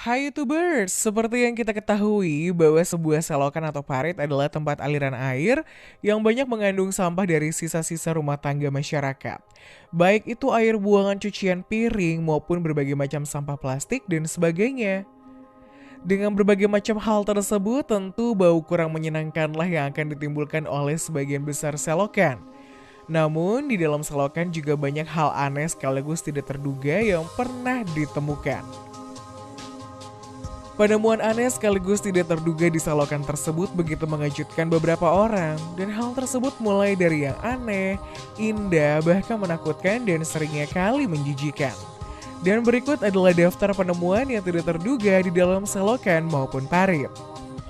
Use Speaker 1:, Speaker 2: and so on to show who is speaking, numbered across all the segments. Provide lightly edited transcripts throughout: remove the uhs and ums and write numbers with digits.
Speaker 1: Hai YouTubers, seperti yang kita ketahui bahwa sebuah selokan atau parit adalah tempat aliran air yang banyak mengandung sampah dari sisa-sisa rumah tangga masyarakat. Baik itu air buangan cucian piring maupun berbagai macam sampah plastik dan sebagainya. Dengan berbagai macam hal tersebut, tentu bau kurang menyenangkanlah yang akan ditimbulkan oleh sebagian besar selokan. Namun, di dalam selokan juga banyak hal aneh sekaligus tidak terduga yang pernah ditemukan. Penemuan aneh sekaligus tidak terduga di selokan tersebut begitu mengejutkan beberapa orang, dan hal tersebut mulai dari yang aneh, indah, bahkan menakutkan dan seringnya kali menjijikan. Dan berikut adalah daftar penemuan yang tidak terduga di dalam selokan maupun parit.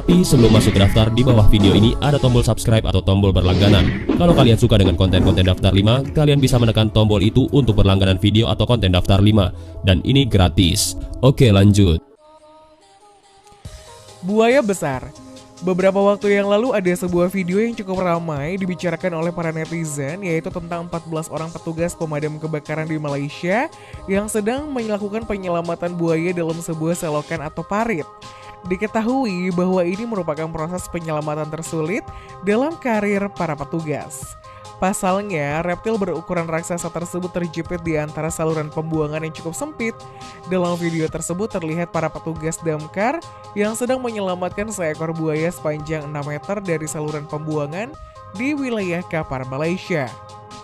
Speaker 2: Tapi sebelum masuk ke daftar, di bawah video ini ada tombol subscribe atau tombol berlangganan. Kalau kalian suka dengan konten-konten daftar 5, kalian bisa menekan tombol itu untuk berlangganan video atau konten daftar 5. Dan ini gratis. Oke, lanjut.
Speaker 1: Buaya besar. Beberapa waktu yang lalu ada sebuah video yang cukup ramai dibicarakan oleh para netizen, yaitu tentang 14 orang petugas pemadam kebakaran di Malaysia yang sedang melakukan penyelamatan buaya dalam sebuah selokan atau parit. Diketahui bahwa ini merupakan proses penyelamatan tersulit dalam karir para petugas. Pasalnya, reptil berukuran raksasa tersebut terjepit di antara saluran pembuangan yang cukup sempit. Dalam video tersebut terlihat para petugas damkar yang sedang menyelamatkan seekor buaya sepanjang 6 meter dari saluran pembuangan di wilayah Kapar, Malaysia.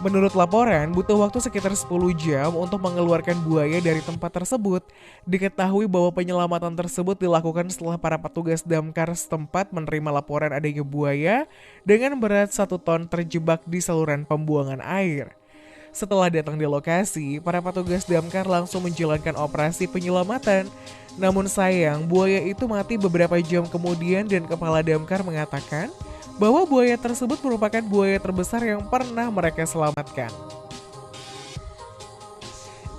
Speaker 1: Menurut laporan, butuh waktu sekitar 10 jam untuk mengeluarkan buaya dari tempat tersebut. Diketahui bahwa penyelamatan tersebut dilakukan setelah para petugas damkar setempat menerima laporan adanya buaya dengan berat 1 ton terjebak di saluran pembuangan air. Setelah datang di lokasi, para petugas damkar langsung menjalankan operasi penyelamatan. Namun sayang, buaya itu mati beberapa jam kemudian dan kepala damkar mengatakan bahwa buaya tersebut merupakan buaya terbesar yang pernah mereka selamatkan.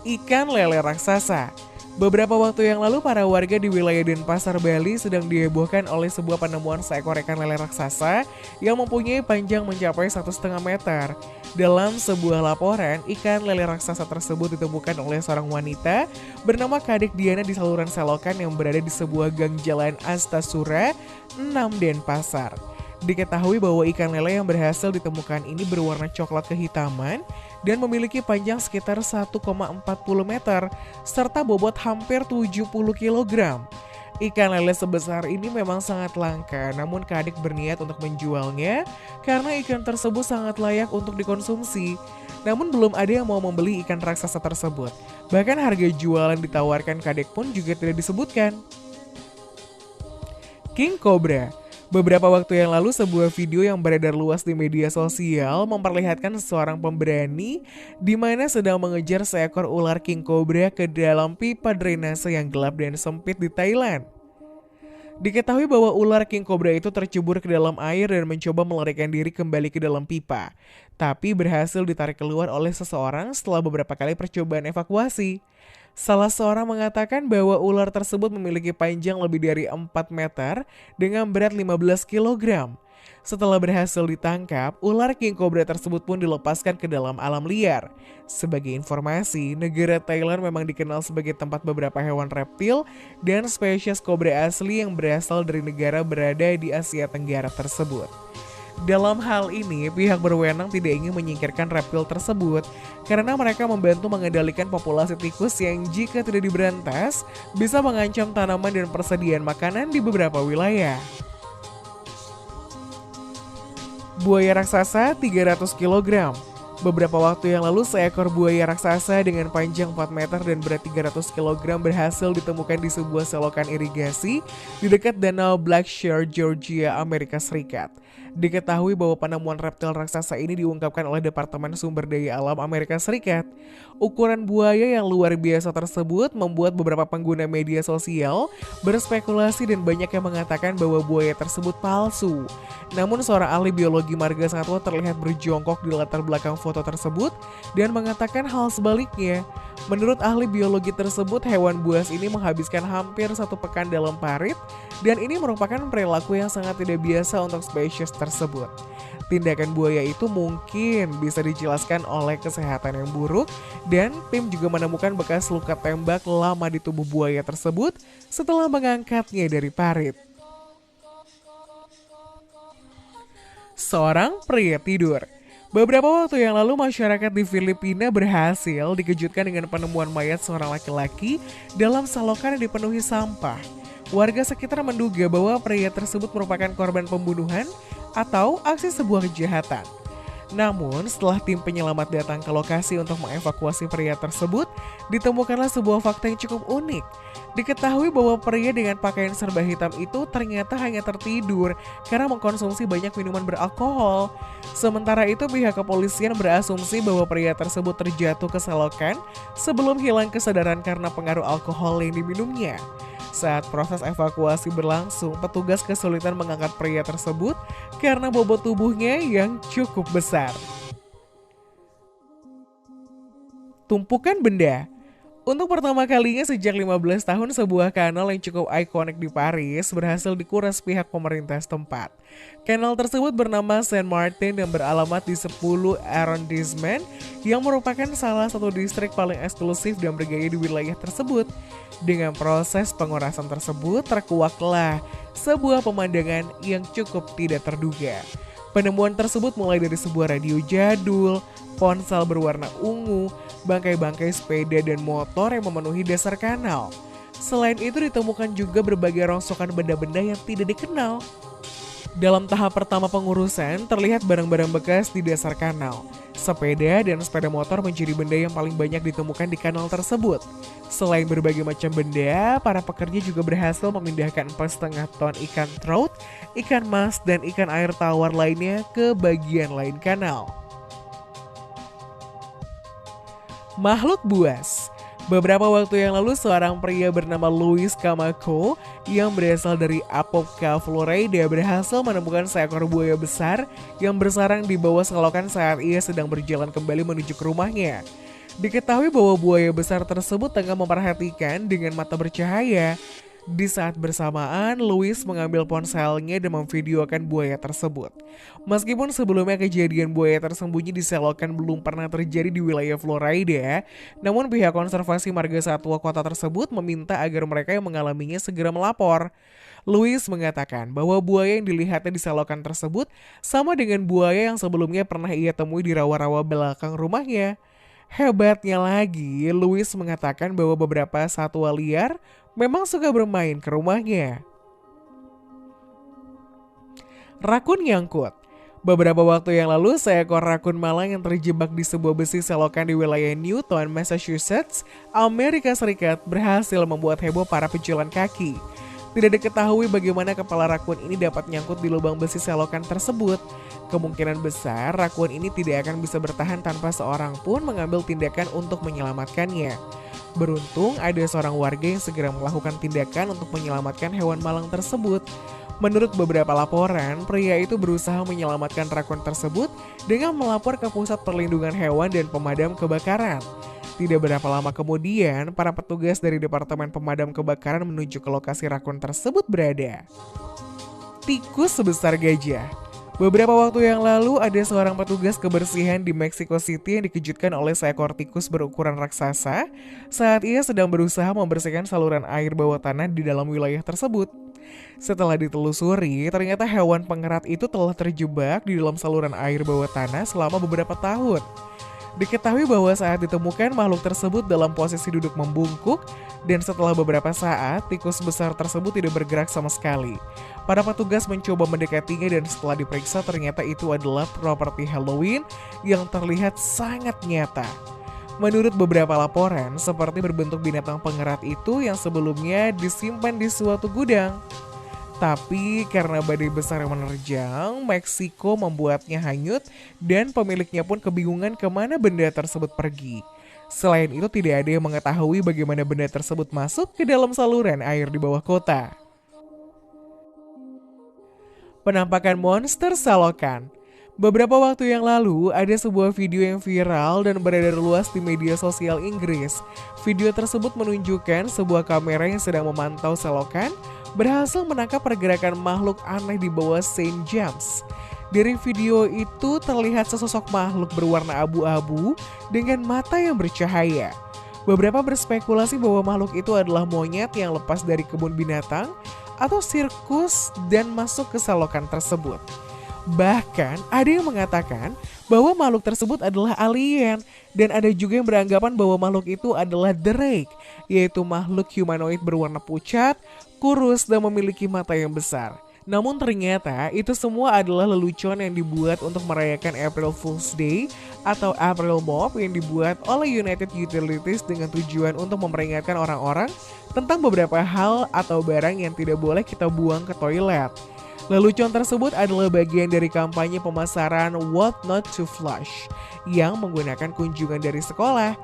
Speaker 1: Ikan lele raksasa. Beberapa waktu yang lalu para warga di wilayah Denpasar, Bali sedang dihebohkan oleh sebuah penemuan seekor ikan lele raksasa yang mempunyai panjang mencapai 1,5 meter. Dalam sebuah laporan, ikan lele raksasa tersebut ditemukan oleh seorang wanita bernama Kadek Diana di saluran selokan yang berada di sebuah gang jalan Astasura 6 Denpasar. Diketahui bahwa ikan lele yang berhasil ditemukan ini berwarna coklat kehitaman dan memiliki panjang sekitar 1,40 meter serta bobot hampir 70 kg. Ikan lele sebesar ini memang sangat langka, namun Kadek berniat untuk menjualnya karena ikan tersebut sangat layak untuk dikonsumsi. Namun belum ada yang mau membeli ikan raksasa tersebut. Bahkan harga jual yang ditawarkan Kadek pun juga tidak disebutkan. King Cobra. Beberapa waktu yang lalu sebuah video yang beredar luas di media sosial memperlihatkan seorang pemberani di mana sedang mengejar seekor ular king cobra ke dalam pipa drainase yang gelap dan sempit di Thailand. Diketahui bahwa ular king cobra itu tercebur ke dalam air dan mencoba melarikan diri kembali ke dalam pipa, tapi berhasil ditarik keluar oleh seseorang setelah beberapa kali percobaan evakuasi. Salah seorang mengatakan bahwa ular tersebut memiliki panjang lebih dari 4 meter dengan berat 15 kg. Setelah berhasil ditangkap, ular king cobra tersebut pun dilepaskan ke dalam alam liar. Sebagai informasi, negara Thailand memang dikenal sebagai tempat beberapa hewan reptil dan spesies kobra asli yang berasal dari negara berada di Asia Tenggara tersebut. Dalam hal ini, pihak berwenang tidak ingin menyingkirkan reptil tersebut karena mereka membantu mengendalikan populasi tikus yang jika tidak diberantas bisa mengancam tanaman dan persediaan makanan di beberapa wilayah. Buaya raksasa 300 kg. Beberapa waktu yang lalu seekor buaya raksasa dengan panjang 4 meter dan berat 300 kg berhasil ditemukan di sebuah selokan irigasi di dekat Danau Blackshear, Georgia, Amerika Serikat. Diketahui bahwa penemuan reptil raksasa ini diungkapkan oleh Departemen Sumber Daya Alam Amerika Serikat. Ukuran buaya yang luar biasa tersebut membuat beberapa pengguna media sosial berspekulasi dan banyak yang mengatakan bahwa buaya tersebut palsu. Namun seorang ahli biologi marga satwa terlihat berjongkok di latar belakang foto tersebut dan mengatakan hal sebaliknya. Menurut ahli biologi tersebut, hewan buas ini menghabiskan hampir 1 pekan dalam parit Dan ini merupakan perilaku yang sangat tidak biasa untuk spesies tersebut. Tindakan buaya itu mungkin bisa dijelaskan oleh kesehatan yang buruk, dan tim juga menemukan bekas luka tembak lama di tubuh buaya tersebut setelah mengangkatnya dari parit. Seorang pria tidur. Beberapa waktu yang lalu masyarakat di Filipina berhasil dikejutkan dengan penemuan mayat seorang laki-laki dalam selokan yang dipenuhi sampah. Warga sekitar menduga bahwa pria tersebut merupakan korban pembunuhan atau aksi sebuah kejahatan. Namun, setelah tim penyelamat datang ke lokasi untuk mengevakuasi pria tersebut, ditemukanlah sebuah fakta yang cukup unik. Diketahui bahwa pria dengan pakaian serba hitam itu ternyata hanya tertidur karena mengkonsumsi banyak minuman beralkohol. Sementara itu, pihak kepolisian berasumsi bahwa pria tersebut terjatuh ke selokan sebelum hilang kesadaran karena pengaruh alkohol yang diminumnya. Saat proses evakuasi berlangsung, petugas kesulitan mengangkat pria tersebut karena bobot tubuhnya yang cukup besar. Tumpukan benda. Untuk pertama kalinya sejak 15 tahun, sebuah kanal yang cukup ikonik di Paris berhasil dikuras pihak pemerintah setempat. Kanal tersebut bernama Saint Martin dan beralamat di 10 arrondissement yang merupakan salah satu distrik paling eksklusif dan bergaya di wilayah tersebut. Dengan proses pengurasan tersebut, terkuaklah sebuah pemandangan yang cukup tidak terduga. Penemuan tersebut mulai dari sebuah radio jadul, ponsel berwarna ungu, bangkai-bangkai sepeda dan motor yang memenuhi dasar kanal. Selain itu ditemukan juga berbagai rongsokan benda-benda yang tidak dikenal. Dalam tahap pertama pengurusan, terlihat barang-barang bekas di dasar kanal. Sepeda dan sepeda motor menjadi benda yang paling banyak ditemukan di kanal tersebut. Selain berbagai macam benda, para pekerja juga berhasil memindahkan 4,5 ton ikan trout, ikan mas, dan ikan air tawar lainnya ke bagian lain kanal. Makhluk buas. Beberapa waktu yang lalu, seorang pria bernama Luis Camacho yang berasal dari Apopka, Florida berhasil menemukan seekor buaya besar yang bersarang di bawah selokan saat ia sedang berjalan kembali menuju ke rumahnya. Diketahui bahwa buaya besar tersebut tengah memperhatikan dengan mata bercahaya. Di saat bersamaan, Luis mengambil ponselnya dan memvideokan buaya tersebut. Meskipun sebelumnya kejadian buaya tersembunyi di selokan belum pernah terjadi di wilayah Florida, namun pihak konservasi marga satwa kota tersebut meminta agar mereka yang mengalaminya segera melapor. Luis mengatakan bahwa buaya yang dilihatnya di selokan tersebut sama dengan buaya yang sebelumnya pernah ia temui di rawa-rawa belakang rumahnya. Hebatnya lagi, Luis mengatakan bahwa beberapa satwa liar memang suka bermain ke rumahnya. Rakun nyangkut. Beberapa waktu yang lalu, seekor rakun malang yang terjebak di sebuah besi selokan di wilayah Newton, Massachusetts, Amerika Serikat berhasil membuat heboh para pejalan kaki. Tidak diketahui bagaimana kepala rakun ini dapat nyangkut di lubang besi selokan tersebut. Kemungkinan besar rakun ini tidak akan bisa bertahan tanpa seorang pun mengambil tindakan untuk menyelamatkannya. Beruntung ada seorang warga yang segera melakukan tindakan untuk menyelamatkan hewan malang tersebut. Menurut beberapa laporan, pria itu berusaha menyelamatkan rakun tersebut dengan melapor ke Pusat Perlindungan Hewan dan Pemadam Kebakaran. Tidak berapa lama kemudian, para petugas dari Departemen Pemadam Kebakaran menuju ke lokasi rakun tersebut berada. Tikus sebesar gajah. Beberapa waktu yang lalu, ada seorang petugas kebersihan di Mexico City yang dikejutkan oleh seekor tikus berukuran raksasa saat ia sedang berusaha membersihkan saluran air bawah tanah di dalam wilayah tersebut. Setelah ditelusuri, ternyata hewan pengerat itu telah terjebak di dalam saluran air bawah tanah selama beberapa tahun. Diketahui bahwa saat ditemukan, makhluk tersebut dalam posisi duduk membungkuk, dan setelah beberapa saat, tikus besar tersebut tidak bergerak sama sekali. Para petugas mencoba mendekatinya dan setelah diperiksa ternyata itu adalah properti Halloween yang terlihat sangat nyata. Menurut beberapa laporan, seperti berbentuk binatang pengerat itu yang sebelumnya disimpan di suatu gudang. Tapi karena badai besar yang menerjang, Meksiko membuatnya hanyut dan pemiliknya pun kebingungan kemana benda tersebut pergi. Selain itu tidak ada yang mengetahui bagaimana benda tersebut masuk ke dalam saluran air di bawah kota. Penampakan monster selokan. Beberapa waktu yang lalu, ada sebuah video yang viral dan beredar luas di media sosial Inggris. Video tersebut menunjukkan sebuah kamera yang sedang memantau selokan berhasil menangkap pergerakan makhluk aneh di bawah Saint James. Dari video itu terlihat sesosok makhluk berwarna abu-abu dengan mata yang bercahaya. Beberapa berspekulasi bahwa makhluk itu adalah monyet yang lepas dari kebun binatang atau sirkus dan masuk ke selokan tersebut. Bahkan ada yang mengatakan bahwa makhluk tersebut adalah alien, dan ada juga yang beranggapan bahwa makhluk itu adalah Drake, yaitu makhluk humanoid berwarna pucat, kurus, dan memiliki mata yang besar. Namun ternyata itu semua adalah lelucon yang dibuat untuk merayakan April Fool's Day atau April Mop yang dibuat oleh United Utilities dengan tujuan untuk memperingatkan orang-orang tentang beberapa hal atau barang yang tidak boleh kita buang ke toilet. Lelucon tersebut adalah bagian dari kampanye pemasaran What Not to Flush yang menggunakan kunjungan dari sekolah,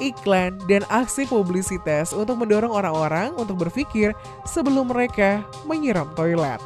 Speaker 1: iklan, dan aksi publisitas untuk mendorong orang-orang untuk berpikir sebelum mereka menyiram toilet.